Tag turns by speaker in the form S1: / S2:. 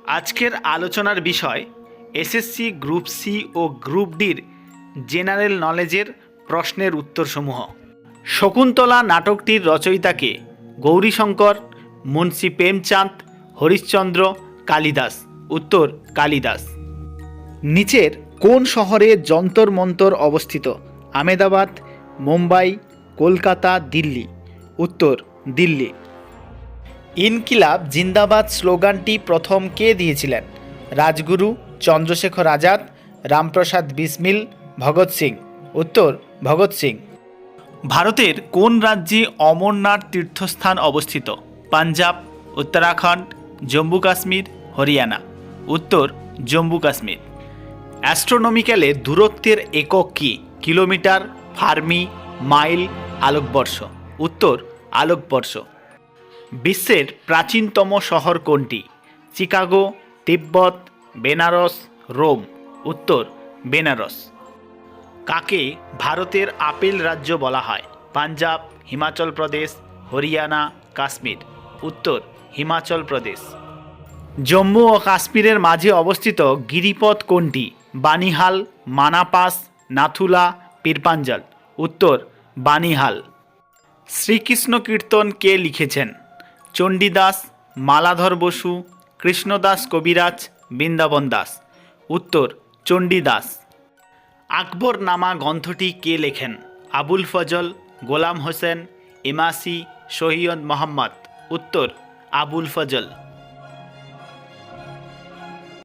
S1: আজকের আলোচনার বিষয় এসএসসি গ্রুপ সি ও গ্রুপ ডির জেনারেল নলেজের প্রশ্নের উত্তরসমূহ। শকুন্তলা নাটকটির রচয়িতাকে? গৌরীশঙ্কর, মুন্সী প্রেমচাঁদ, হরিশ্চন্দ্র, কালিদাস। উত্তর কালিদাস। নিচের কোন শহরে যন্তর মন্তর অবস্থিত? আমেদাবাদ, মুম্বাই, কলকাতা, দিল্লি। উত্তর দিল্লি। ইনকিলাব জিন্দাবাদ স্লোগানটি প্রথম কে দিয়েছিলেন? রাজগুরু, চন্দ্রশেখর আজাদ, রামপ্রসাদ বিসমিল, ভগৎ সিং। উত্তর ভগৎ সিং। ভারতের কোন রাজ্যে অমরনাথ তীর্থস্থান অবস্থিত? পাঞ্জাব, উত্তরাখণ্ড, জম্মু কাশ্মীর, হরিয়ানা। উত্তর জম্মু কাশ্মীর। অ্যাস্ট্রোনমিক্যালে দূরত্বের একক কি? কিলোমিটার, ফার্মি, মাইল, আলোকবর্ষ। উত্তর আলোকবর্ষ। বিশ্বের প্রাচীনতম শহর কোনটি? চিকাগো, তিব্বত, বেনারস, রোম। উত্তর বেনারস। কাকে ভারতের আপেল রাজ্য বলা হয়? পাঞ্জাব, হিমাচল প্রদেশ, হরিয়ানা, কাশ্মীর। উত্তর হিমাচল প্রদেশ। জম্মু ও কাশ্মীরের মাঝে অবস্থিত গিরিপথ কোনটি? বানিহাল, মানাপাস, নাথুলা, পীরপাঞ্জল। উত্তর বানিহাল। শ্রীকৃষ্ণ কীর্তন কে লিখেছেন? চণ্ডীদাস, মালাধর বসু, কৃষ্ণদাস কবিরাজ, বৃন্দাবন দাস। উত্তর চণ্ডীদাস। আকবরনামা গ্রন্থটি কে লেখেন? আবুল ফজল, গোলাম হোসেন, ইমাসি, সৈয়দ মোহাম্মদ। উত্তর আবুল ফজল।